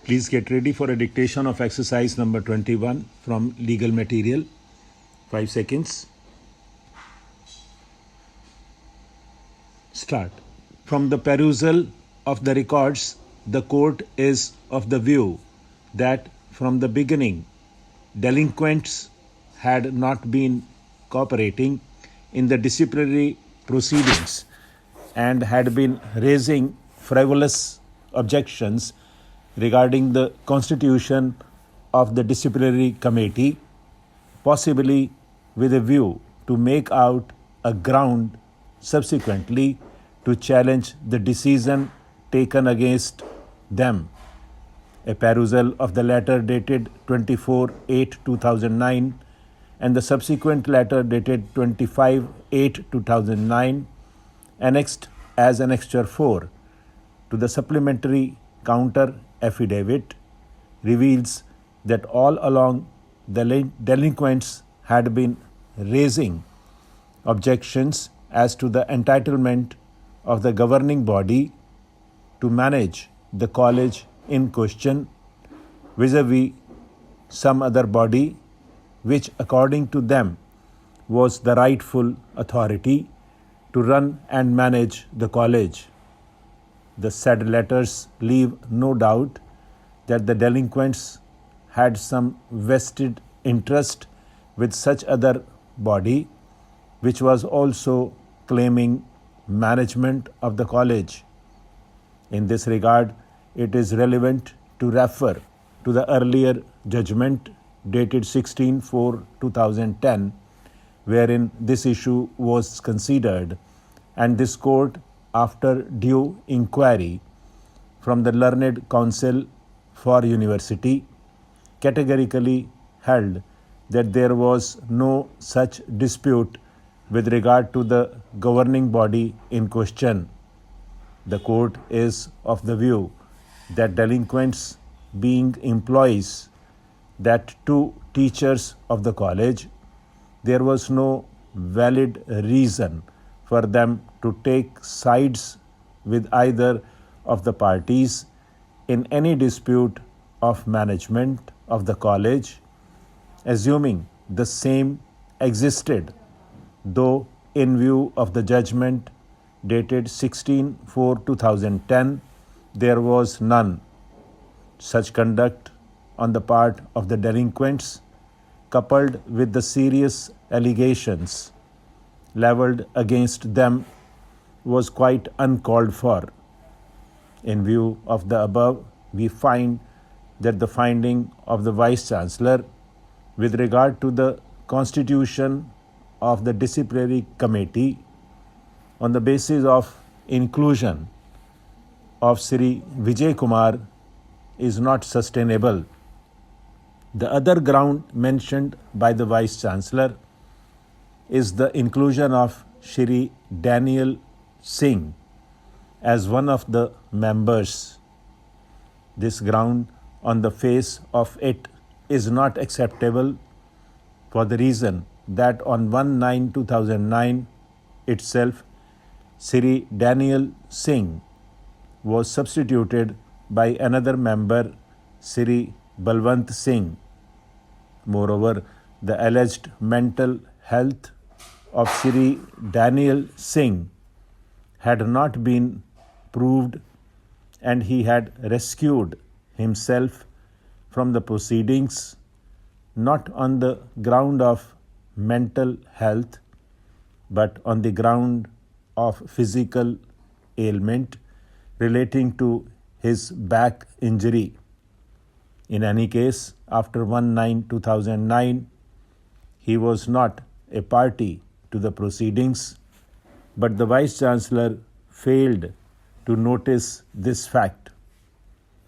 Please get ready for a dictation of exercise number 21 from legal material. 5 seconds. Start. From the perusal of the records, the court is of the view that from the beginning, delinquents had not been cooperating in the disciplinary proceedings and had been raising frivolous objections regarding the constitution of the disciplinary committee, possibly with a view to make out a ground subsequently to challenge the decision taken against them. A perusal of the letter dated 24/8/2009 and the subsequent letter dated 25/8/2009, annexed as Annexure 4 to the supplementary counter affidavit, reveals that all along the delinquents had been raising objections as to the entitlement of the governing body to manage the college in question vis-a-vis some other body which according to them was the rightful authority to run and manage the college. The said letters leave no doubt that the delinquents had some vested interest with such other body which was also claiming management of the college. In this regard, it is relevant to refer to the earlier judgment dated 16/4/2010, wherein this issue was considered, and this court, after due inquiry from the learned counsel for university, categorically held that there was no such dispute with regard to the governing body in question. The court is of the view that delinquents, being employees, that two teachers of the college, there was no valid reason for them to take sides with either of the parties in any dispute of management of the college, assuming the same existed, though in view of the judgment dated 16/4/2010, there was none. Such conduct on the part of the delinquents, coupled with the serious allegations leveled against them, was quite uncalled for. In view of the above, we find that the finding of the Vice Chancellor with regard to the constitution of the disciplinary committee on the basis of inclusion of Sri Vijay Kumar is not sustainable. The other ground mentioned by the Vice Chancellor is the inclusion of Shri Daniel Singh as one of the members. This ground on the face of it is not acceptable for the reason that on 1/9/2009 itself, Sri Daniel Singh was substituted by another member, Sri Balwant Singh. Moreover, the alleged mental health of Sri Daniel Singh had not been proved, and he had rescued himself from the proceedings not on the ground of mental health but on the ground of physical ailment relating to his back injury. In any case, after 1/9/2009, he was not a party to the proceedings, but the Vice Chancellor failed to notice this fact.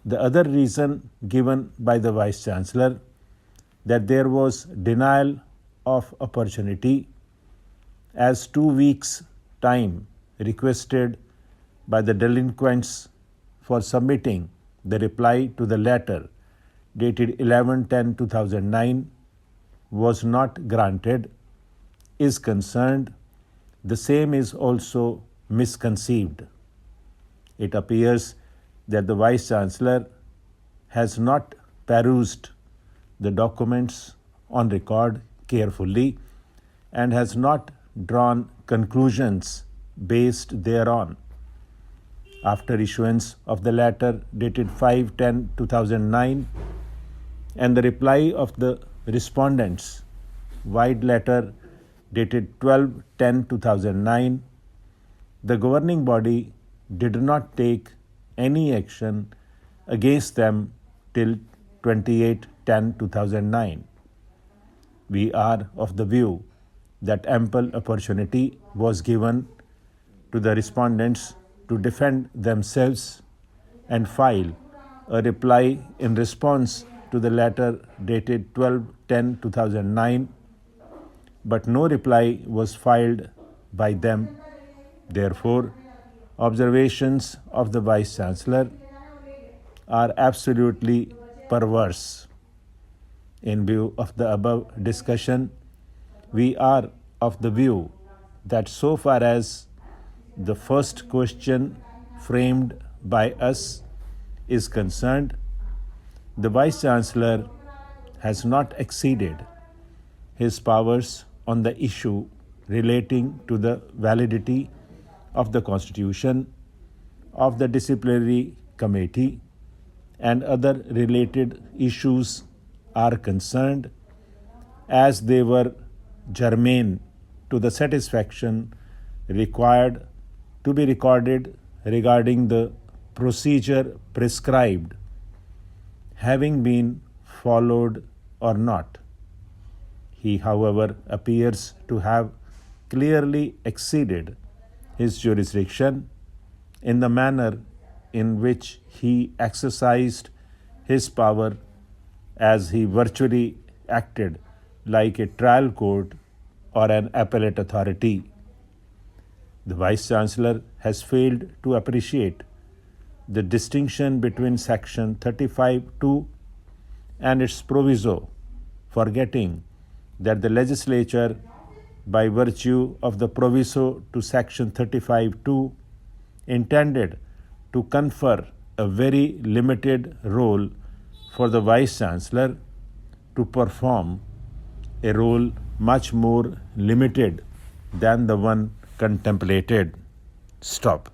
The other reason given by the Vice Chancellor, that there was denial of opportunity, as 2 weeks' time requested by the delinquents for submitting the reply to the letter dated 11/10/2009 was not granted, is concerned, the same is also misconceived. It appears that the Vice Chancellor has not perused the documents on record carefully and has not drawn conclusions based thereon. After issuance of the letter dated 5/10/2009 and the reply of the respondents, wide letter dated 12/10/2009, the governing body did not take any action against them till 28/10/2009. We are of the view that ample opportunity was given to the respondents to defend themselves and file a reply in response to the letter dated 12/10/2009, but no reply was filed by them. Therefore, observations of the Vice Chancellor are absolutely perverse. In view of the above discussion, we are of the view that so far as the first question framed by us is concerned, the Vice Chancellor has not exceeded his powers on the issue relating to the validity of the Constitution, of the disciplinary committee, and other related issues are concerned, as they were germane to the satisfaction required to be recorded regarding the procedure prescribed having been followed or not. He, however, appears to have clearly exceeded his jurisdiction in the manner in which he exercised his power, as he virtually acted like a trial court or an appellate authority. The Vice Chancellor has failed to appreciate the distinction between Section 35(2) and its proviso, forgetting that the legislature, by virtue of the proviso to Section 35(2), intended to confer a very limited role for the Vice Chancellor to perform, a role much more limited than the one contemplated. Stop.